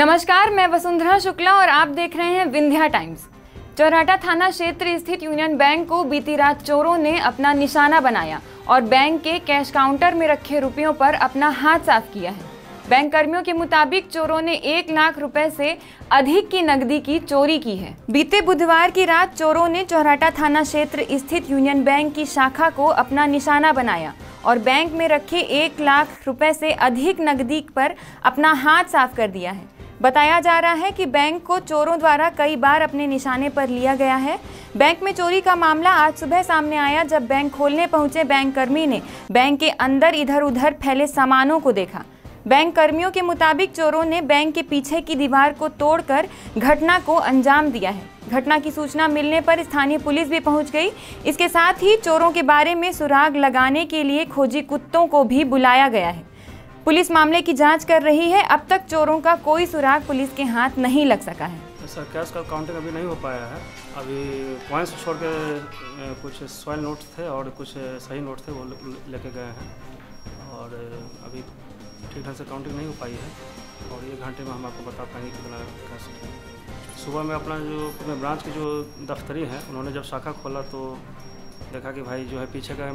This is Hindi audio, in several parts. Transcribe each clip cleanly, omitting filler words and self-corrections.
नमस्कार, मैं वसुंधरा शुक्ला और आप देख रहे हैं विंध्या टाइम्स। चौराटा थाना क्षेत्र स्थित यूनियन बैंक को बीती रात चोरों ने अपना निशाना बनाया और बैंक के कैश काउंटर में रखे रुपयों पर अपना हाथ साफ किया है। बैंक कर्मियों के मुताबिक चोरों ने 1 लाख रुपए से अधिक की नकदी की चोरी की है। बीते बुधवार की रात चोरों ने चौराटा थाना क्षेत्र स्थित यूनियन बैंक की शाखा को अपना निशाना बनाया और बैंक में रखे 1 लाख रुपए से अधिक नकदी पर अपना हाथ साफ कर दिया है। बताया जा रहा है कि बैंक को चोरों द्वारा कई बार अपने निशाने पर लिया गया है। बैंक में चोरी का मामला आज सुबह सामने आया जब बैंक खोलने पहुंचे बैंक कर्मी ने बैंक के अंदर इधर उधर फैले सामानों को देखा। बैंक कर्मियों के मुताबिक चोरों ने बैंक के पीछे की दीवार को तोड़कर घटना को अंजाम दिया है। घटना की सूचना मिलने पर स्थानीय पुलिस भी पहुंच गई। इसके साथ ही चोरों के बारे में सुराग लगाने के लिए खोजी कुत्तों को भी बुलाया गया है। पुलिस मामले की जांच कर रही है। अब तक चोरों का कोई सुराग पुलिस के हाथ नहीं लग सका है। सर, कैश का काउंटिंग अभी नहीं हो पाया है। अभी कॉइन्स छोड़ के कुछ सॉइल नोट्स थे और कुछ सही नोट्स थे, वो लेके गए हैं और अभी ठीक ढंग से काउंटिंग नहीं हो पाई है और 1 घंटे में हम आपको बता पाएंगे कितना कैश है। सुबह में अपना जो अपने ब्रांच के जो दफ्तरी हैं, उन्होंने जब शाखा खोला तो देखा कि भाई जो है पीछे का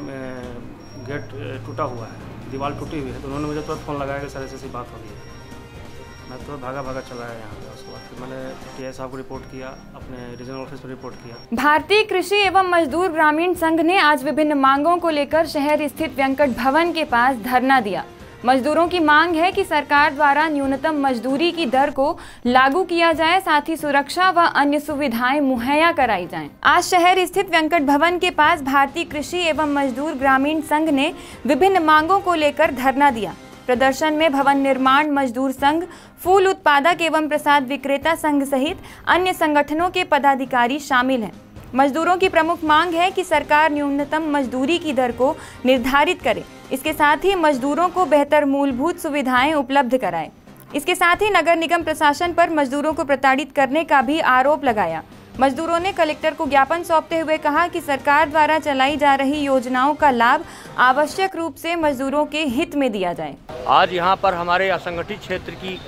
गेट टूटा हुआ है, दीवार टूटी हुई है, तो उन्होंने मुझे तुरंत फ़ोन लगाया कि सर ऐसी बात हो गई है। मैं तुरंत भागा चला आया यहाँ पे। उसके बाद फिर मैंने टीआई साहब को रिपोर्ट किया, अपने रीजनल ऑफिस में रिपोर्ट किया। भारतीय कृषि एवं मजदूर ग्रामीण संघ ने आज विभिन्न मांगों को लेकर शहर स्थित वेंकट भवन के पास धरना दिया। मजदूरों की मांग है कि सरकार द्वारा न्यूनतम मजदूरी की दर को लागू किया जाए, साथ ही सुरक्षा व अन्य सुविधाएं मुहैया कराई जाएं। आज शहर स्थित वेंकट भवन के पास भारतीय कृषि एवं मजदूर ग्रामीण संघ ने विभिन्न मांगों को लेकर धरना दिया। प्रदर्शन में भवन निर्माण मजदूर संघ, फूल उत्पादक एवं प्रसाद विक्रेता संघ सहित अन्य संगठनों के पदाधिकारी शामिल हैं। मजदूरों की प्रमुख मांग है कि सरकार न्यूनतम मजदूरी की दर को निर्धारित करे। इसके साथ ही मजदूरों को बेहतर मूलभूत सुविधाएं उपलब्ध कराए। इसके साथ ही नगर निगम प्रशासन पर मजदूरों को प्रताड़ित करने का भी आरोप लगाया। मजदूरों ने कलेक्टर को ज्ञापन सौंपते हुए कहा कि सरकार द्वारा चलाई जा रही योजनाओं का लाभ आवश्यक रूप से मजदूरों के हित में दिया जाए। आज यहाँ पर हमारे असंगठित क्षेत्र की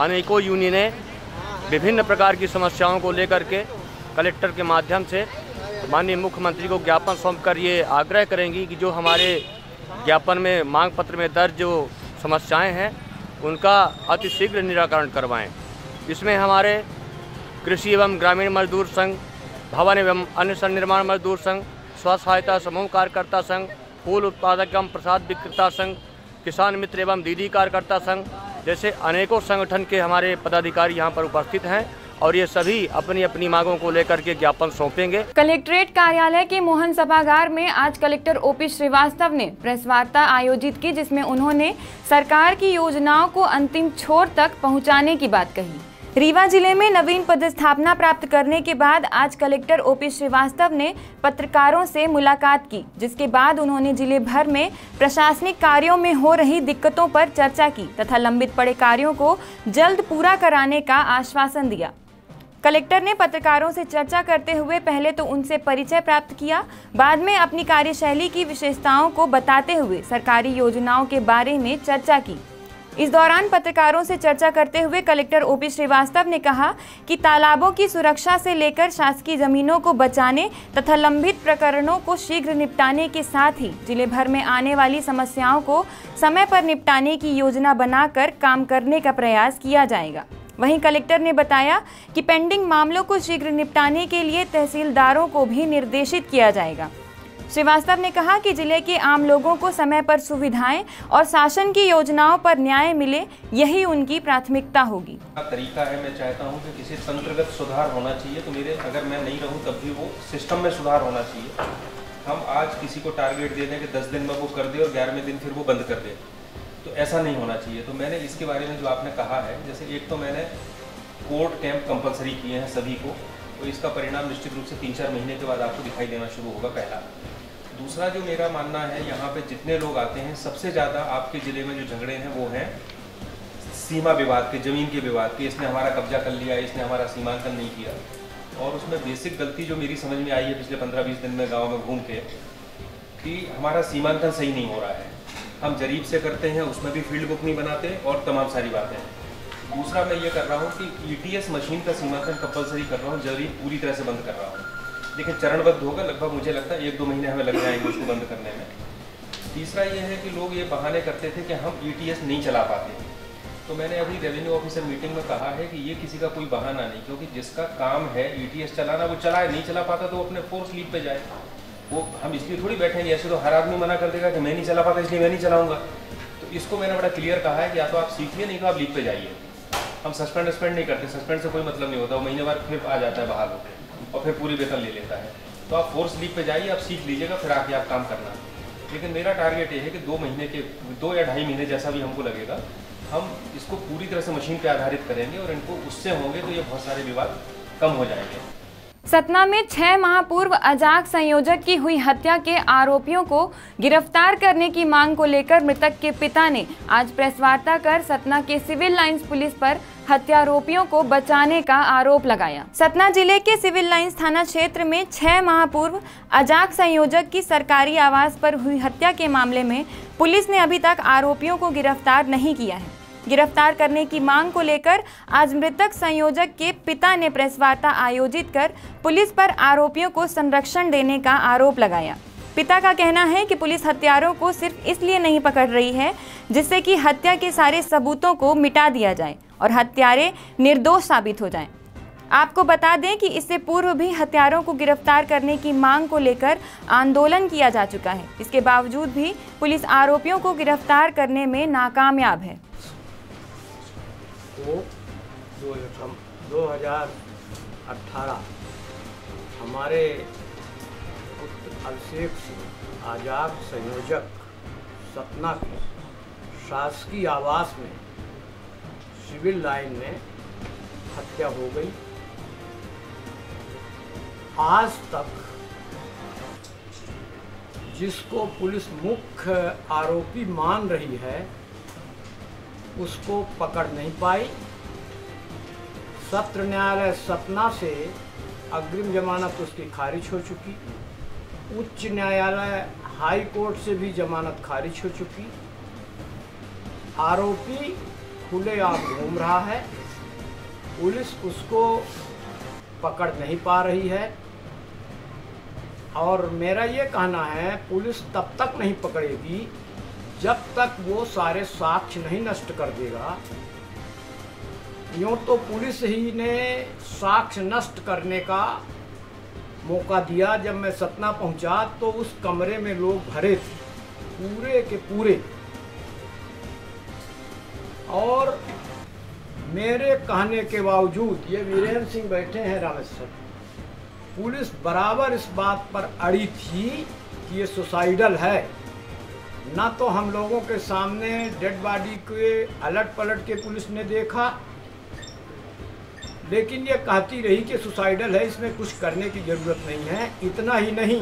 अनेकों यूनियनें विभिन्न प्रकार की समस्याओं को लेकर के कलेक्टर के माध्यम से माननीय मुख्यमंत्री को ज्ञापन सौंपकर ये आग्रह करेंगी कि जो हमारे ज्ञापन में मांग पत्र में दर्ज जो समस्याएं हैं उनका अतिशीघ्र निराकरण करवाएं। इसमें हमारे कृषि एवं ग्रामीण मजदूर संघ, भवन एवं अन्य संनिर्माण मजदूर संघ, स्व सहायता समूह कार्यकर्ता संघ, फूल उत्पादक एवं प्रसाद विक्रेता संघ, किसान मित्र एवं दीदी कार्यकर्ता संघ जैसे अनेकों संगठन के हमारे पदाधिकारी यहाँ पर उपस्थित हैं और ये सभी अपनी अपनी मांगों को लेकर के ज्ञापन सौंपेंगे। कलेक्ट्रेट कार्यालय के मोहन सभागार में आज कलेक्टर ओपी श्रीवास्तव ने प्रेस वार्ता आयोजित की, जिसमें उन्होंने सरकार की योजनाओं को अंतिम छोर तक पहुंचाने की बात कही। रीवा जिले में नवीन पदस्थापना प्राप्त करने के बाद आज कलेक्टर ओपी श्रीवास्तव ने पत्रकारों से मुलाकात की, जिसके बाद उन्होंने जिले भर में प्रशासनिक कार्यों में हो रही दिक्कतों पर चर्चा की तथा लंबित पड़े कार्यों को जल्द पूरा कराने का आश्वासन दिया। कलेक्टर ने पत्रकारों से चर्चा करते हुए पहले तो उनसे परिचय प्राप्त किया, बाद में अपनी कार्यशैली की विशेषताओं को बताते हुए सरकारी योजनाओं के बारे में चर्चा की। इस दौरान पत्रकारों से चर्चा करते हुए कलेक्टर ओपी श्रीवास्तव ने कहा कि तालाबों की सुरक्षा से लेकर शासकीय जमीनों को बचाने तथा लंबित प्रकरणों को शीघ्र निपटाने के साथ ही जिले भर में आने वाली समस्याओं को समय पर निपटाने की योजना बनाकर काम करने का प्रयास किया जाएगा। वहीं कलेक्टर ने बताया कि पेंडिंग मामलों को शीघ्र निपटाने के लिए तहसीलदारों को भी निर्देशित किया जाएगा। श्रीवास्तव ने कहा कि जिले के आम लोगों को समय पर सुविधाएं और शासन की योजनाओं पर न्याय मिले, यही उनकी प्राथमिकता होगी। तरीका है, मैं चाहता हूं कि किसी तंत्रगत सुधार होना चाहिए, तो मेरे अगर मैं नहीं रहूं तब भी वो सिस्टम में सुधार होना चाहिए। हम आज किसी को टारगेट दे दें कि 10 दिन में वो कर दे और 11वें दिन फिर वो बंद कर दे, तो ऐसा नहीं होना चाहिए। तो मैंने इसके बारे में जो आपने कहा है, जैसे एक तो मैंने कोर्ट कैंप कंपलसरी किए हैं सभी को, तो इसका परिणाम निश्चित रूप से 3-4 महीने के बाद आपको दिखाई देना शुरू होगा, पहला। दूसरा जो मेरा मानना है, यहाँ पे जितने लोग आते हैं सबसे ज़्यादा आपके ज़िले में जो झगड़े हैं वो हैं सीमा विवाद के, ज़मीन के विवाद के। इसने हमारा कब्जा कर लिया, इसने हमारा सीमांकन नहीं किया। और उसमें बेसिक गलती जो मेरी समझ में आई है पिछले 15-20 दिन में गाँव में घूम के, कि हमारा सीमांकन सही नहीं हो रहा है। हम जरीब से करते हैं, उसमें भी फील्ड बुक नहीं बनाते और तमाम सारी बातें हैं। दूसरा मैं ये कर रहा हूँ कि ETS मशीन का सीमांकन कंपलसरी कर रहा हूँ, जल्दी पूरी तरह से बंद कर रहा हूँ, लेकिन चरणबद्ध होगा। लगभग मुझे लगता है 1-2 महीने हमें लग जाएंगे उसको बंद करने में। तीसरा ये है कि लोग ये बहाने करते थे कि हम ETS नहीं चला पाते, तो मैंने अभी रेवेन्यू ऑफिसर मीटिंग में कहा है कि ये किसी का कोई बहाना नहीं, क्योंकि जिसका काम है ETS चलाना वो चलाए, नहीं चला पाता तो वो अपने फोर्स लीव पे जाए। वो हम इसलिए थोड़ी बैठेंगे, ऐसे तो हर आदमी मना कर देगा कि मैं नहीं चला पाता इसलिए मैं नहीं चलाऊंगा। तो इसको मैंने बड़ा क्लियर कहा है कि या तो आप सीखिए, नहीं तो आप लीव पे जाइए। हम सस्पेंड नहीं करते, सस्पेंड से कोई मतलब नहीं होता, वो महीने बाद फिर आ जाता है बहाल होकर और फिर पूरी वेतन ले लेता है। तो आप फोर्स लीव पे जाइए, आप सीख लीजिएगा, फिर आके आप काम करना। लेकिन मेरा टारगेट ये है कि 2 महीने के 2 या 2.5 महीने जैसा भी हमको लगेगा, हम इसको पूरी तरह से मशीन पे आधारित करेंगे और इनको उससे होंगे तो ये बहुत सारे विवाद कम हो जाएंगे। सतना में 6 माह पूर्व अजाक संयोजक की हुई हत्या के आरोपियों को गिरफ्तार करने की मांग को लेकर मृतक के पिता ने आज प्रेस वार्ता कर सतना के सिविल लाइंस पुलिस पर हत्यारोपियों को बचाने का आरोप लगाया। सतना जिले के सिविल लाइंस थाना क्षेत्र में 6 माह पूर्व अजाक संयोजक की सरकारी आवास पर हुई हत्या के मामले में पुलिस ने अभी तक आरोपियों को गिरफ्तार नहीं किया है। गिरफ्तार करने की मांग को लेकर आज मृतक संयोजक के पिता ने प्रेस वार्ता आयोजित कर पुलिस पर आरोपियों को संरक्षण देने का आरोप लगाया। पिता का कहना है कि पुलिस हत्यारों को सिर्फ इसलिए नहीं पकड़ रही है जिससे कि हत्या के सारे सबूतों को मिटा दिया जाए और हत्यारे निर्दोष साबित हो जाएं। आपको बता दें कि इससे पूर्व भी हत्यारों को गिरफ्तार करने की मांग को लेकर आंदोलन किया जा चुका है। इसके बावजूद भी पुलिस आरोपियों को गिरफ्तार करने में नाकामयाब है। 2018 हमारे अभिषेक सिंह आजाद संयोजक सतना के शासकीय आवास में सिविल लाइन में हत्या हो गई। आज तक जिसको पुलिस मुख्य आरोपी मान रही है उसको पकड़ नहीं पाई। सत्र न्यायालय सतना से अग्रिम जमानत उसकी खारिज हो चुकी। उच्च न्यायालय हाई कोर्ट से भी जमानत खारिज हो चुकी। आरोपी खुलेआम घूम रहा है, पुलिस उसको पकड़ नहीं पा रही है। और मेरा ये कहना है पुलिस तब तक नहीं पकड़ेगी जब तक वो सारे साक्ष्य नहीं नष्ट कर देगा। यूँ तो पुलिस ही ने साक्ष्य नष्ट करने का मौका दिया। जब मैं सतना पहुंचा तो उस कमरे में लोग भरे थे पूरे के पूरे, और मेरे कहने के बावजूद ये वीरेंद्र सिंह बैठे हैं रामेश्वर, पुलिस बराबर इस बात पर अड़ी थी कि ये सुसाइडल है। ना तो हम लोगों के सामने डेड बॉडी के अलट पलट के पुलिस ने देखा, लेकिन ये कहती रही कि सुसाइडल है, इसमें कुछ करने की ज़रूरत नहीं है। इतना ही नहीं,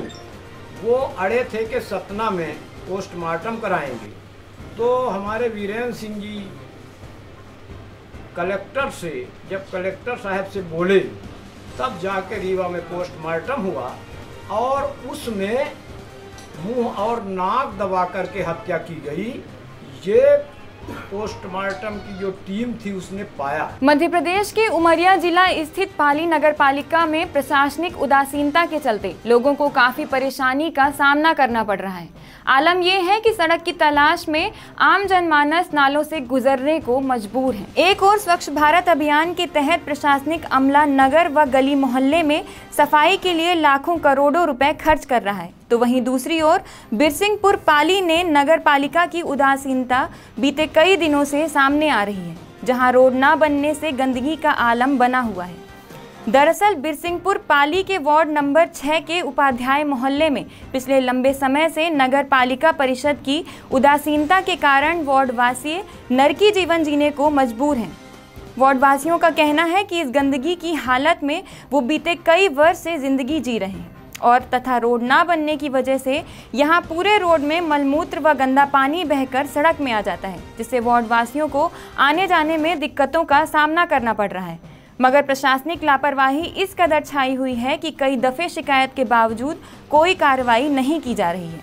वो अड़े थे कि सतना में पोस्टमार्टम कराएंगे। तो हमारे वीरेंद्र सिंह जी कलेक्टर से, जब कलेक्टर साहब से बोले तब जाके रीवा में पोस्टमार्टम हुआ और उसमें मुंह और नाक दबा करके हत्या की गई। ये पोस्टमार्टम की जो टीम थी उसने पाया। मध्य प्रदेश के उमरिया जिला स्थित पाली नगर पालिका में प्रशासनिक उदासीनता के चलते लोगों को काफी परेशानी का सामना करना पड़ रहा है। आलम यह है कि सड़क की तलाश में आम जनमानस नालों से गुजरने को मजबूर है। एक और स्वच्छ भारत अभियान के तहत प्रशासनिक अमला नगर व गली मोहल्ले में सफाई के लिए लाखों करोड़ों रुपए खर्च कर रहा है, तो वहीं दूसरी ओर बिरसिंहपुर पाली ने नगर पालिका की उदासीनता बीते कई दिनों से सामने आ रही है, जहां रोड न बनने से गंदगी का आलम बना हुआ है। दरअसल बिरसिंहपुर पाली के वार्ड नंबर 6 के उपाध्याय मोहल्ले में पिछले लंबे समय से नगर पालिका परिषद की उदासीनता के कारण वार्ड वासी नरकी जीवन जीने को मजबूर हैं। वार्ड वासियों का कहना है कि इस गंदगी की हालत में वो बीते कई वर्ष से जिंदगी जी रहे हैं और तथा रोड ना बनने की वजह से यहाँ पूरे रोड में मलमूत्र व गंदा पानी बहकर सड़क में आ जाता है, जिससे वार्ड वासियों को आने जाने में दिक्कतों का सामना करना पड़ रहा है। मगर प्रशासनिक लापरवाही इस कदर छाई हुई है कि कई दफ़े शिकायत के बावजूद कोई कार्रवाई नहीं की जा रही है।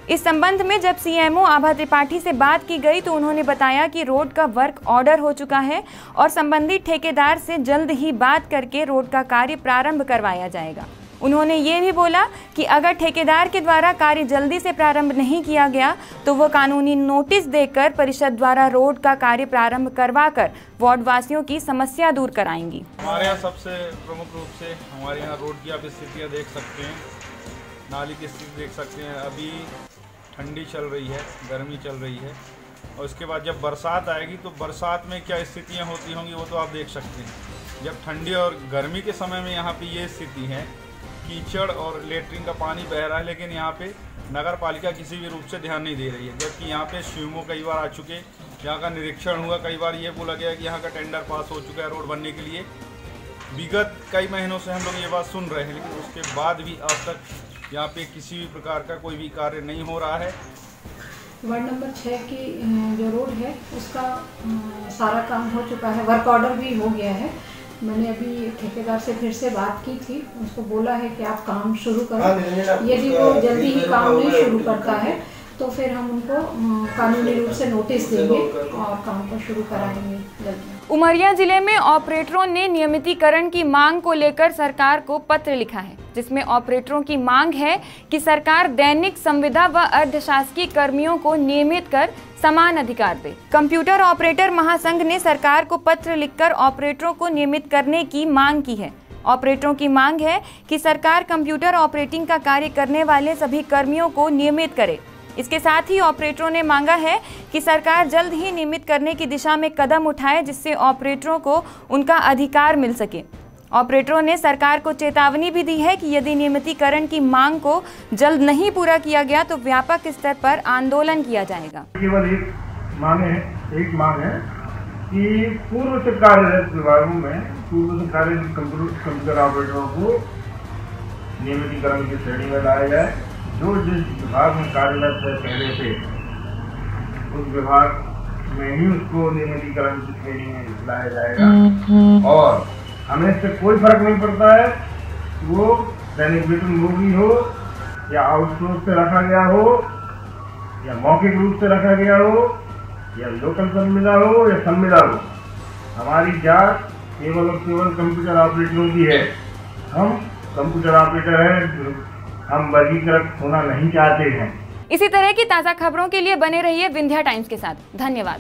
इस संबंध में जब सीएमओ आभा त्रिपाठी से बात की गई तो उन्होंने बताया कि रोड का वर्क ऑर्डर हो चुका है और संबंधित ठेकेदार से जल्द ही बात करके रोड का कार्य प्रारंभ करवाया जाएगा। उन्होंने ये भी बोला कि अगर ठेकेदार के द्वारा कार्य जल्दी से प्रारंभ नहीं किया गया तो वो कानूनी नोटिस देकर परिषद द्वारा रोड का कार्य प्रारंभ करवाकर वार्ड वासियों की समस्या दूर कराएंगी। हमारे यहाँ सबसे प्रमुख रूप से हमारे यहाँ रोड की आप स्थितियाँ देख सकते हैं, नाली की स्थिति देख सकते हैं। अभी ठंडी चल रही है, गर्मी चल रही है और उसके बाद जब बरसात आएगी तो बरसात में क्या स्थितियाँ होती होंगी वो तो आप देख सकते हैं। जब ठंडी और गर्मी के समय में यहाँ पे ये स्थिति है, कीचड़ और लेटरिन का पानी बह रहा है, लेकिन यहाँ पे नगर पालिका किसी भी रूप से ध्यान नहीं दे रही है। जबकि यहाँ पे सीएमओ कई बार आ चुके, यहाँ का निरीक्षण हुआ, कई बार ये बोला गया कि यहाँ का टेंडर पास हो चुका है रोड बनने के लिए। विगत कई महीनों से हम लोग ये बात सुन रहे हैं, लेकिन उसके बाद भी अब तक यहाँ पे किसी भी प्रकार का कोई भी कार्य नहीं हो रहा है। वार्ड नंबर 6 की जो रोड है उसका सारा काम हो चुका है, वर्क ऑर्डर भी हो गया है। मैंने अभी ठेकेदार से फिर से बात की थी, उसको बोला है कि आप काम शुरू करो। यदि वो जल्दी ही काम नहीं शुरू करता है तो फिर हम उनको कानूनी रूप से नोटिस देंगे और काम को शुरू कराएंगे जल्दी। उमरिया जिले में ऑपरेटरों ने नियमितीकरण की मांग को लेकर सरकार को पत्र लिखा है, जिसमें ऑपरेटरों की मांग है कि सरकार दैनिक संविदा व अर्धशासकीय कर्मियों को नियमित कर समान अधिकार दे। कंप्यूटर ऑपरेटर महासंघ ने सरकार को पत्र लिखकर ऑपरेटरों को नियमित करने की मांग की है। ऑपरेटरों की मांग है कि सरकार कंप्यूटर ऑपरेटिंग का कार्य करने वाले सभी कर्मियों को नियमित करे। इसके साथ ही ऑपरेटरों ने मांगा है कि सरकार जल्द ही नियमित करने की दिशा में कदम उठाए, जिससे ऑपरेटरों को उनका अधिकार मिल सके। ऑपरेटरों ने सरकार को चेतावनी भी दी है कि यदि नियमितीकरण की मांग को जल्द नहीं पूरा किया गया तो व्यापक स्तर पर आंदोलन किया जाएगा। केवल एक मांग है कि पूर्व से कार्यरत विभागों में पूर्व से कार्यरत कंप्यूटर ऑपरेटरों को नियमितीकरण की श्रेणी में लाया जाए। जो जिस विभाग में कार्यरत है पहले से उस विभाग में ही उसको नियमितीकरण की श्रेणी में लाया जाएगा। और हमें इससे कोई फर्क नहीं पड़ता है वो दैनिक वेतनभोगी हो या आउटसोर्स से रखा गया हो या मौखिक रूप से रखा गया हो या लोकल संविदा हो या संविदा हो। हमारी जांच केवल और केवल कंप्यूटर ऑपरेटरों की है। हम कंप्यूटर ऑपरेटर हैं, हम वर्गीकृत होना नहीं चाहते हैं। इसी तरह की ताज़ा खबरों के लिए बने रहिए विंध्या टाइम्स के साथ। धन्यवाद।